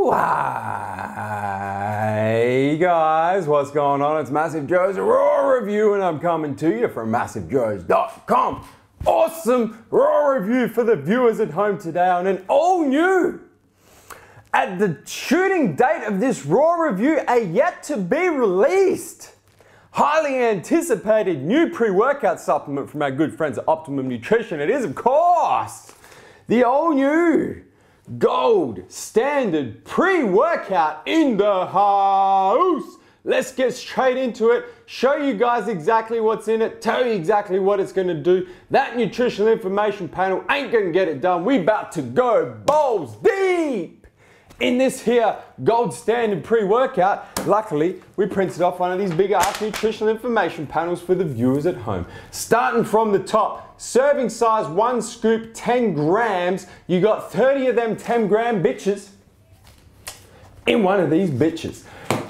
Hey guys, what's going on? It's MassiveJoes RAW review and I'm coming to you from MassiveJoes.com. Awesome RAW review for the viewers at home today on an all new, at the shooting date of this RAW review, a yet to be released, highly anticipated new pre-workout supplement from our good friends at Optimum Nutrition. It is, of course, the all new gold standard pre-workout in the house. Let's get straight into it, show you guys exactly what's in it, tell you exactly what it's going to do. That nutritional information panel ain't going to get it done. We about to go balls deep in this here gold standard pre-workout. Luckily, we printed off one of these big ass nutritional information panels for the viewers at home. Starting from the top, serving size 1 scoop, 10 grams. You got 30 of them 10 gram bitches in one of these bitches.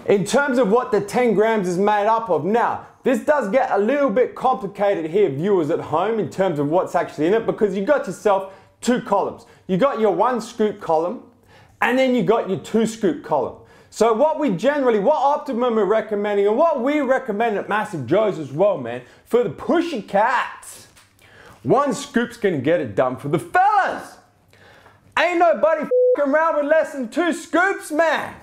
In terms of what the 10 grams is made up of, now, this does get a little bit complicated here, viewers at home, in terms of what's actually in it, because you got yourself two columns. You got your 1 scoop column, and then you got your 2 scoop column. So what Optimum are recommending, and what we recommend at MassiveJoes as well, man, for the pushy cats, 1 scoop's gonna get it done for the fellas. Ain't nobody f***ing around with less than 2 scoops, man.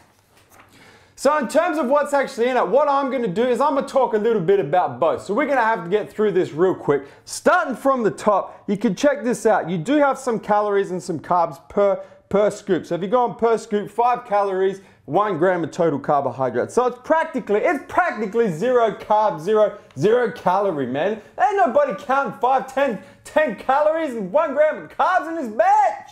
So in terms of what's actually in it, what I'm gonna do is I'm gonna talk a little bit about both. So we're gonna have to get through this real quick. Starting from the top, you can check this out. You do have some calories and some carbs per scoop. So if you go on per scoop, 5 calories, 1 gram of total carbohydrate. So it's practically 0 carb, zero calorie, man. Ain't nobody counting 5, 10 calories and 1 gram of carbs in his batch.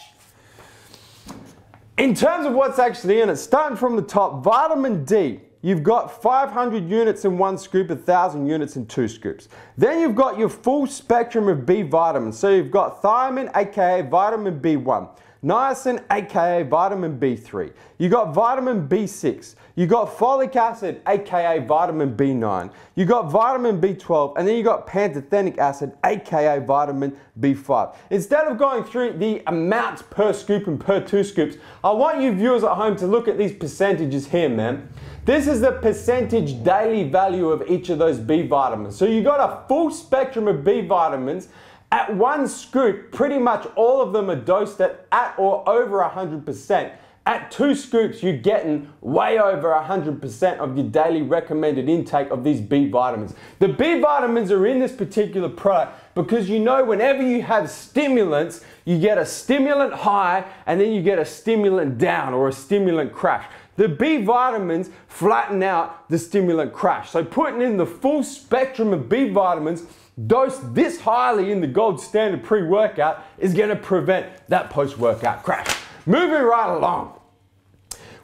In terms of what's actually in it, starting from the top, vitamin D. You've got 500 units in 1 scoop, 1,000 units in 2 scoops. Then you've got your full spectrum of B vitamins. So you've got thiamine, aka vitamin B1. Niacin, aka vitamin B3. You got vitamin B6. You got folic acid, aka vitamin B9. You got vitamin B12, and then you got pantothenic acid, aka vitamin B5. Instead of going through the amounts per scoop and per 2 scoops, I want you viewers at home to look at these percentages here, man. This is the percentage daily value of each of those B vitamins. So you got a full spectrum of B vitamins. At 1 scoop, pretty much all of them are dosed at or over 100%. At 2 scoops, you're getting way over 100% of your daily recommended intake of these B vitamins. The B vitamins are in this particular product because you know whenever you have stimulants, you get a stimulant high and then you get a stimulant down or a stimulant crash. The B vitamins flatten out the stimulant crash. So putting in the full spectrum of B vitamins dosed this highly in the gold standard pre-workout is going to prevent that post-workout crash. Moving right along.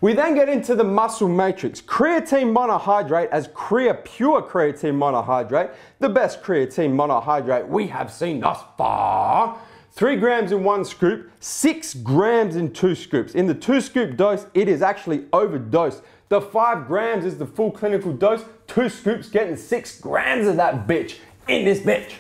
We then get into the muscle matrix. Creatine monohydrate as pure creatine monohydrate, the best creatine monohydrate we have seen thus far. 3 grams in 1 scoop, 6 grams in 2 scoops. In the 2 scoop dose, it is actually overdosed. The 5 grams is the full clinical dose, 2 scoops getting 6 grams of that bitch in this bitch.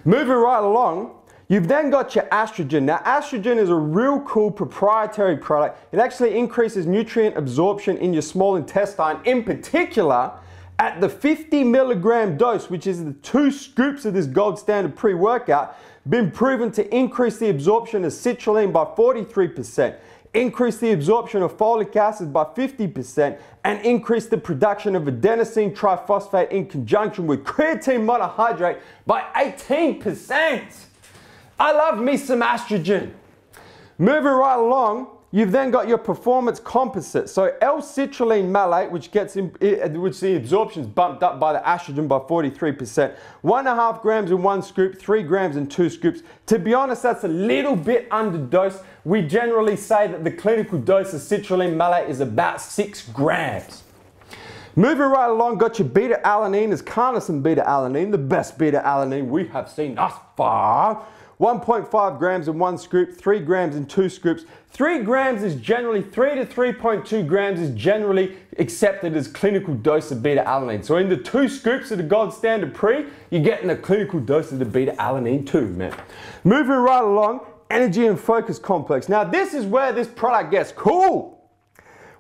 Moving right along, you've then got your estrogen. Now, estrogen is a real cool proprietary product. It actually increases nutrient absorption in your small intestine, in particular at the 50 milligram dose, which is the 2 scoops of this gold standard pre-workout, been proven to increase the absorption of citrulline by 43%. Increase the absorption of folic acid by 50%, and increase the production of adenosine triphosphate in conjunction with creatine monohydrate by 18%. I love me some estrogen. Moving right along, you've then got your performance composite. So L-Citrulline Malate, which the absorption is bumped up by the estrogen by 43%. 1.5 grams in 1 scoop, 3 grams in 2 scoops. To be honest, that's a little bit underdosed. We generally say that the clinical dose of citrulline malate is about 6 grams. Moving right along, got your Beta-Alanine as carnosine Beta-Alanine, the best Beta-Alanine we have seen thus far. 1.5 grams in 1 scoop, 3 grams in 2 scoops. 3 grams is generally, 3 to 3.2 grams is generally accepted as clinical dose of beta-alanine. So in the 2 scoops of the gold standard pre, you're getting a clinical dose of the beta-alanine too, man. Moving right along, energy and focus complex. Now this is where this product gets cool.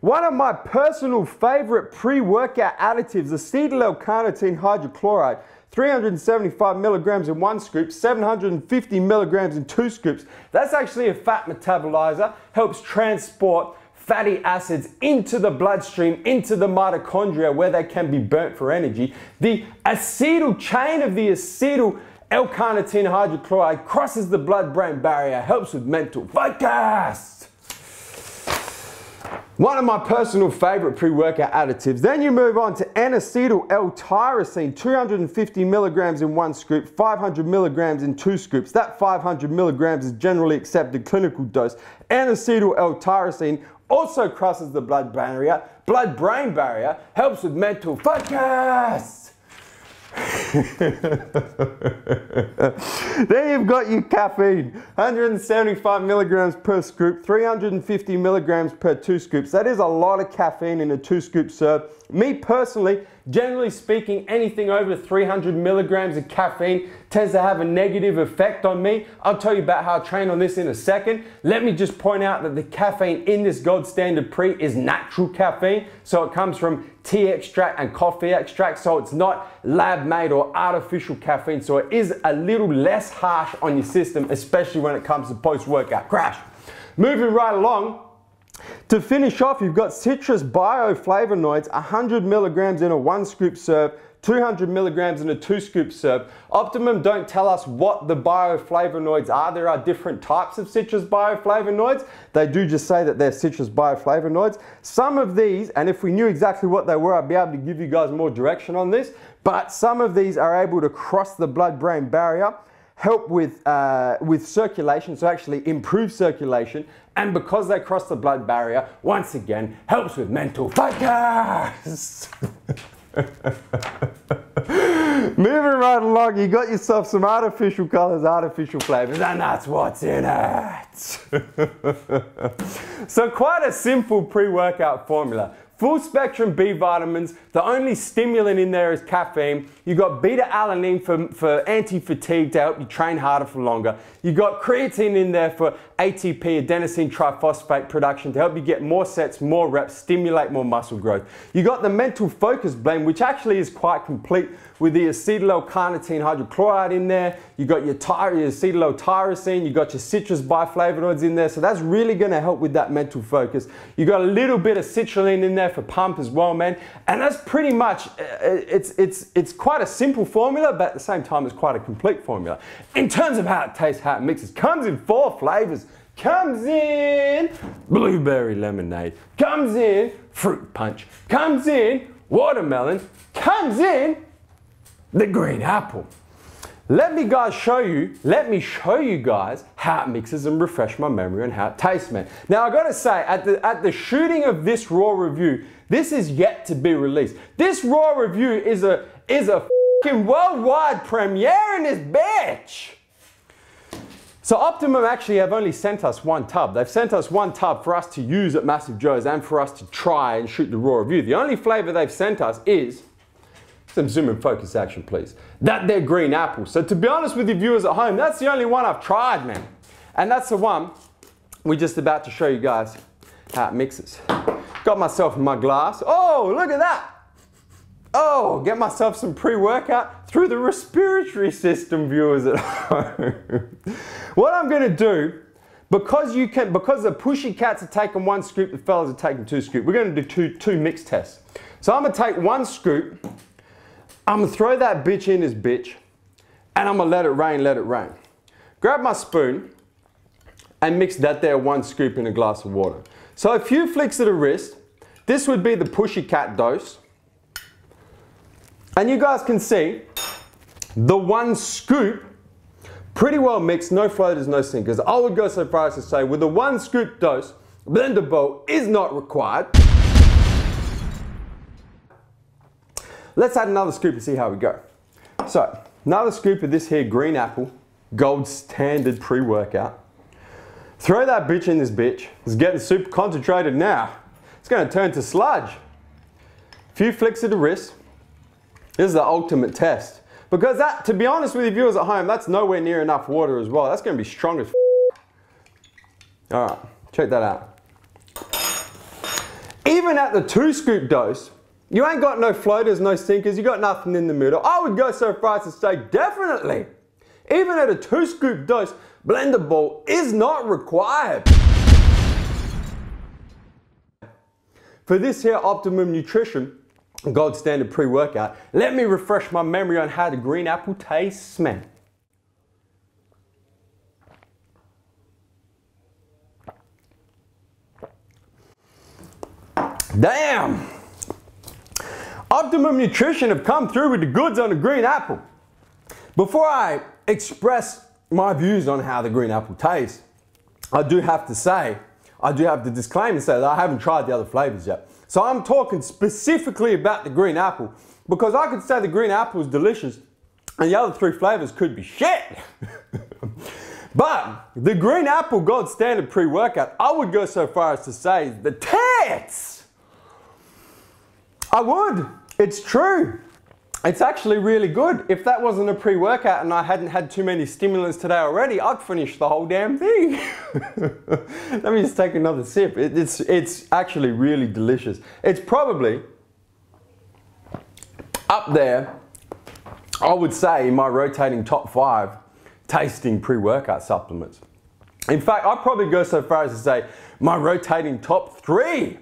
One of my personal favorite pre-workout additives, acetyl L-Carnitine hydrochloride, 375 milligrams in 1 scoop, 750 milligrams in 2 scoops. That's actually a fat metabolizer, helps transport fatty acids into the bloodstream, into the mitochondria where they can be burnt for energy. The acetyl chain of the acetyl L-Carnitine hydrochloride crosses the blood-brain barrier, helps with mental focus. One of my personal favorite pre-workout additives. Then you move on to Acetyl L-Tyrosine, 250 milligrams in 1 scoop, 500 milligrams in 2 scoops. That 500 milligrams is generally accepted clinical dose. Acetyl L-Tyrosine also crosses the blood-brain barrier, helps with mental focus. Then you've got your caffeine, 175 milligrams per scoop, 350 milligrams per 2 scoops. That is a lot of caffeine in a 2 scoop serve. Me personally, generally speaking, anything over 300 milligrams of caffeine tends to have a negative effect on me. I'll tell you about how I train on this in a second. Let me just point out that the caffeine in this gold standard pre is natural caffeine. So it comes from tea extract and coffee extract. So it's not lab made or artificial caffeine. So it is a little less harsh on your system, especially when it comes to post-workout crash. Moving right along, to finish off, you've got citrus Bio Flavonoids, 100 milligrams in a 1 scoop serve, 200 milligrams in a 2 scoop serve. Optimum don't tell us what the bioflavonoids are. There are different types of citrus bioflavonoids. They do just say that they're citrus bioflavonoids. Some of these, and if we knew exactly what they were, I'd be able to give you guys more direction on this, but some of these are able to cross the blood-brain barrier, help with circulation, so actually improve circulation, and because they cross the blood barrier, once again, helps with mental focus. Moving right along, you got yourself some artificial colors, artificial flavors, and that's what's in it. So quite a simple pre-workout formula. Full spectrum B vitamins, the only stimulant in there is caffeine. You got Beta-Alanine for anti-fatigue to help you train harder for longer. You got creatine in there for ATP, adenosine triphosphate production to help you get more sets, more reps, stimulate more muscle growth. You got the mental focus blend, which actually is quite complete with the acetyl L-Carnitine hydrochloride in there. You got your acetyl L-Tyrosine, you got your citrus biflavonoids in there, so that's really gonna help with that mental focus. You got a little bit of citrulline in there for pump as well, man. And that's pretty much, it's quite a simple formula, but at the same time, it's quite a complete formula. In terms of how it tastes, how it mixes, comes in 4 flavors. Comes in blueberry lemonade, comes in fruit punch, comes in watermelon, comes in the green apple. Let me show you guys how it mixes and refresh my memory on how it tastes, man. Now I gotta say, at the shooting of this raw review, this is yet to be released. This raw review is a fucking worldwide premiere in this bitch. So Optimum actually have only sent us 1 tub. They've sent us 1 tub for us to use at MassiveJoes and for us to try and shoot the raw review. The only flavor they've sent us is, some zoom and focus action please, that they're green apple. So to be honest with you viewers at home, that's the only one I've tried, man. And that's the one we're just about to show you guys how it mixes. Got myself my glass. Oh, look at that. Oh, get myself some pre-workout through the respiratory system, viewers at home. What I'm gonna do, because the pushy cats are taking 1 scoop, the fellas are taking 2 scoops, we're gonna do two mix tests. So I'm gonna take 1 scoop, I'm gonna throw that bitch in this bitch, and I'm gonna let it rain. Grab my spoon, and mix that there 1 scoop in a glass of water. So a few flicks of the wrist, this would be the pushy cat dose. And you guys can see the 1 scoop, pretty well mixed, no floaters, no sinkers. I would go so far as to say with a 1 scoop dose, blender bowl is not required. Let's add another scoop and see how we go. So, another scoop of this here green apple, gold standard pre-workout. Throw that bitch in this bitch. It's getting super concentrated now. It's gonna turn to sludge. Few flicks of the wrist. This is the ultimate test. Because that, to be honest with you viewers at home, that's nowhere near enough water as well. That's gonna be strong as f. All right, check that out. Even at the 2-scoop dose, you ain't got no floaters, no sinkers, you got nothing in the middle. I would go so far as to say definitely, even at a 2-scoop dose, blender ball is not required. For this here Optimum Nutrition Gold Standard pre-workout, let me refresh my memory on how the green apple tastes, man. Damn! Optimum Nutrition have come through with the goods on the green apple. Before I express my views on how the green apple tastes, I do have to disclaim and say that I haven't tried the other flavors yet. So I'm talking specifically about the green apple because I could say the green apple is delicious and the other 3 flavors could be shit. But the green apple Gold Standard pre-workout, I would go so far as to say the tits. I would. It's true. It's actually really good. If that wasn't a pre-workout and I hadn't had too many stimulants today already, I'd finish the whole damn thing. Let me just take another sip. It's actually really delicious. It's probably up there, I would say, in my rotating top 5 tasting pre-workout supplements. In fact, I'd probably go so far as to say my rotating top 3.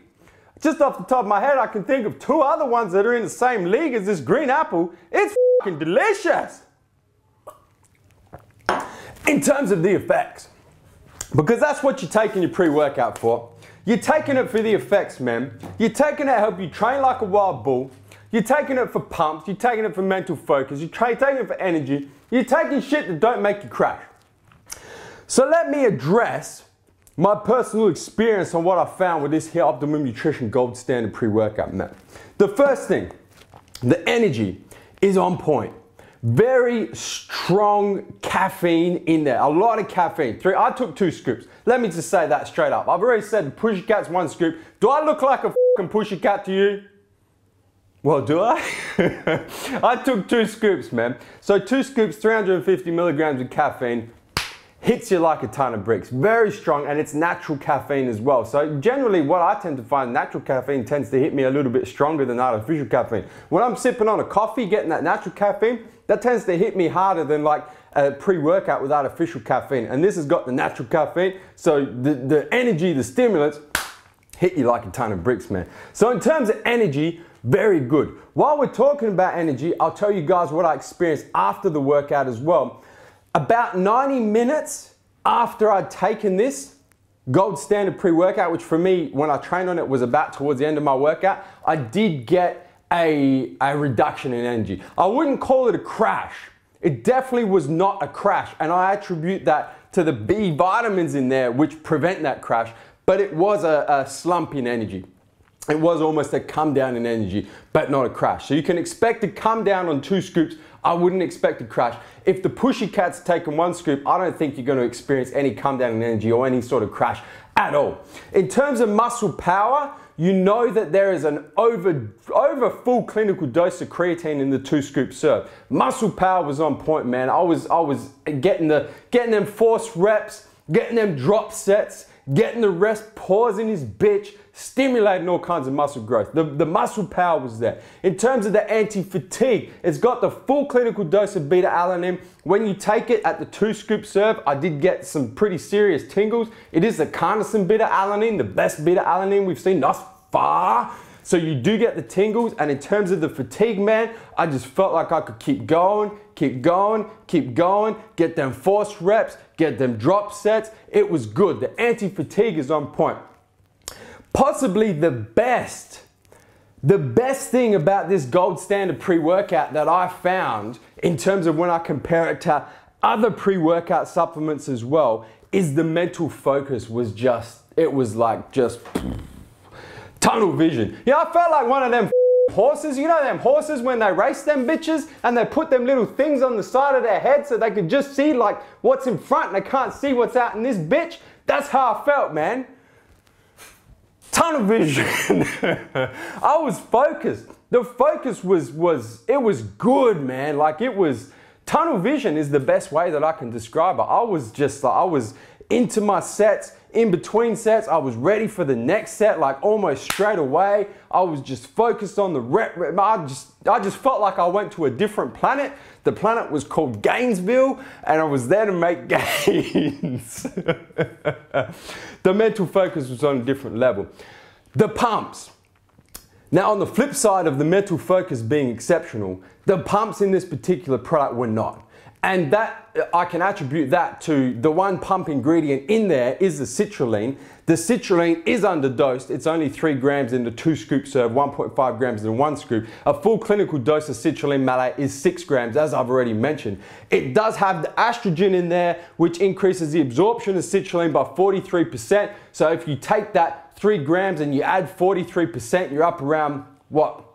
Just off the top of my head, I can think of 2 other ones that are in the same league as this green apple. It's fucking delicious. In terms of the effects, because that's what you're taking your pre-workout for. You're taking it for the effects, man. You're taking it to help you train like a wild bull. You're taking it for pumps. You're taking it for mental focus. You're taking it for energy. You're taking shit that don't make you crash. So let me address my personal experience on what I found with this here Optimum Nutrition Gold Standard pre-workout, man. The first thing, the energy is on point. Very strong caffeine in there, a lot of caffeine. I took 2 scoops. Let me just say that straight up. I've already said the pussycat's 1 scoop. Do I look like a fucking pussycat to you? Well, do I? I took 2 scoops, man. So 2 scoops, 350 milligrams of caffeine. Hits you like a ton of bricks. Very strong, and it's natural caffeine as well. So generally what I tend to find, natural caffeine tends to hit me a little bit stronger than artificial caffeine. When I'm sipping on a coffee, getting that natural caffeine, that tends to hit me harder than like a pre-workout with artificial caffeine. And this has got the natural caffeine, so the energy, the stimulants, hit you like a ton of bricks, man. So in terms of energy, very good. While we're talking about energy, I'll tell you guys what I experienced after the workout as well. About 90 minutes after I'd taken this Gold Standard pre-workout, which for me, when I trained on it, was about towards the end of my workout, I did get a reduction in energy. I wouldn't call it a crash. It definitely was not a crash, and I attribute that to the B vitamins in there, which prevent that crash, but it was a slump in energy. It was almost a come down in energy, but not a crash. So you can expect to come down on 2 scoops. I wouldn't expect a crash. If the pussycat's taken 1 scoop, I don't think you're going to experience any come down in energy or any sort of crash at all. In terms of muscle power, you know that there is an over full clinical dose of creatine in the 2 scoop serve. Muscle power was on point, man. I was getting them force reps, getting them drop sets, getting the rest pause in his bitch, stimulating all kinds of muscle growth. The muscle power was there. In terms of the anti-fatigue, it's got the full clinical dose of Beta-Alanine. When you take it at the 2 scoop serve, I did get some pretty serious tingles. It is the carnosine Beta-Alanine, the best Beta-Alanine we've seen thus far. So you do get the tingles, and in terms of the fatigue, man, I just felt like I could keep going, keep going, keep going, get them force reps, get them drop sets. It was good. The anti-fatigue is on point. Possibly the best thing about this Gold Standard pre-workout that I found in terms of when I compare it to other pre-workout supplements as well is the mental focus was just tunnel vision. You know, I felt like one of them horses, you know them horses when they race them bitches and they put them little things on the side of their head so they could just see like what's in front and they can't see what's out in this bitch. That's how I felt, man. Tunnel vision. I was focused. The focus was good, man. Like it was, tunnel vision is the best way that I can describe it. I was into my sets. In between sets, I was ready for the next set, like almost straight away. I was just focused on the rep. I just felt like I went to a different planet. The planet was called Gainesville, and I was there to make gains. The mental focus was on a different level. The pumps. Now, on the flip side of the mental focus being exceptional, the pumps in this particular product were not. And that, I can attribute that to the one pump ingredient in there is the citrulline. The citrulline is underdosed. It's only 3 grams in the 2 scoop serve, 1.5 grams in 1 scoop. A full clinical dose of citrulline malate is 6 grams, as I've already mentioned. It does have the estrogen in there, which increases the absorption of citrulline by 43%. So if you take that 3 grams and you add 43%, you're up around, what?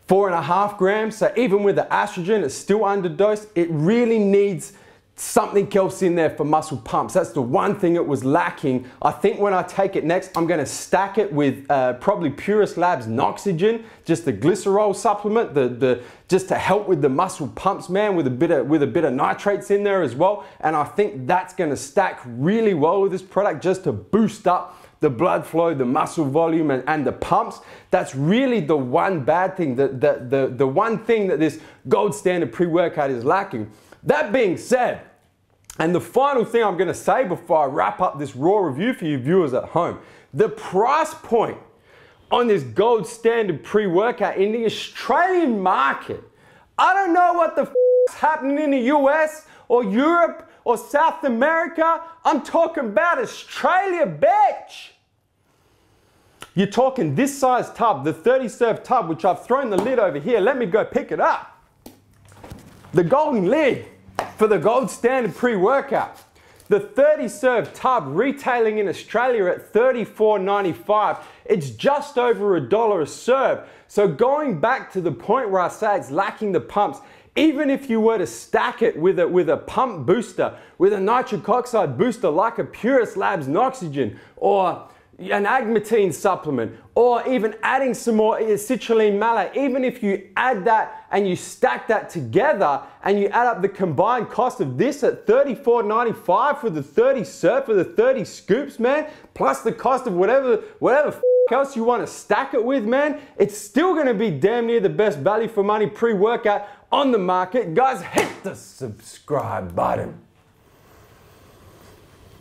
4.5 grams. So even with the estrogen, it's still underdosed. It really needs something else in there for muscle pumps. That's the one thing it was lacking. I think when I take it next, I'm going to stack it with probably Purist Labs Noxygen, just the glycerol supplement, just to help with the muscle pumps, man, with a bit of nitrates in there as well. And I think that's going to stack really well with this product, just to boost up the blood flow, the muscle volume, and the pumps. That's really the one bad thing, the one thing that this gold standard pre-workout is lacking. That being said, and the final thing I'm gonna say before I wrap up this raw review for you viewers at home, the price point on this gold standard pre-workout in the Australian market, I don't know what the f***'s happening in the US or Europe or South America. I'm talking about Australia, bitch. You're talking this size tub, the 30 serve tub, which I've thrown the lid over here. Let me go pick it up. The golden lid for the gold standard pre-workout. The 30 serve tub retailing in Australia at $34.95. It's just over $1 a serve. So going back to the point where I say it's lacking the pumps, even if you were to stack it with a pump booster, with a nitric oxide booster like a Purist Labs Noxygen, or an agmatine supplement, or even adding some more citrulline malate, even if you add that and you stack that together and you add up the combined cost of this at $34.95 for the 30 serve, for the 30 scoops, man, plus the cost of whatever else you want to stack it with, man, it's still going to be damn near the best value for money pre-workout on the market. Guys, hit the subscribe button.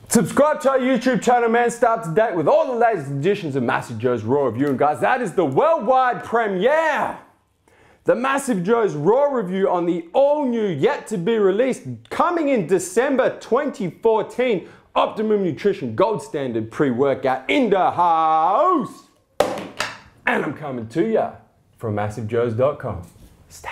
Subscribe to our YouTube channel, man. Stay up to date with all the latest editions of MassiveJoes RAW Review. And guys, that is the worldwide premiere. The MassiveJoes RAW Review on the all-new, yet-to-be-released, coming in December 2014, Optimum Nutrition Gold Standard Pre-Workout in the house. And I'm coming to ya from MassiveJoes.com. Stay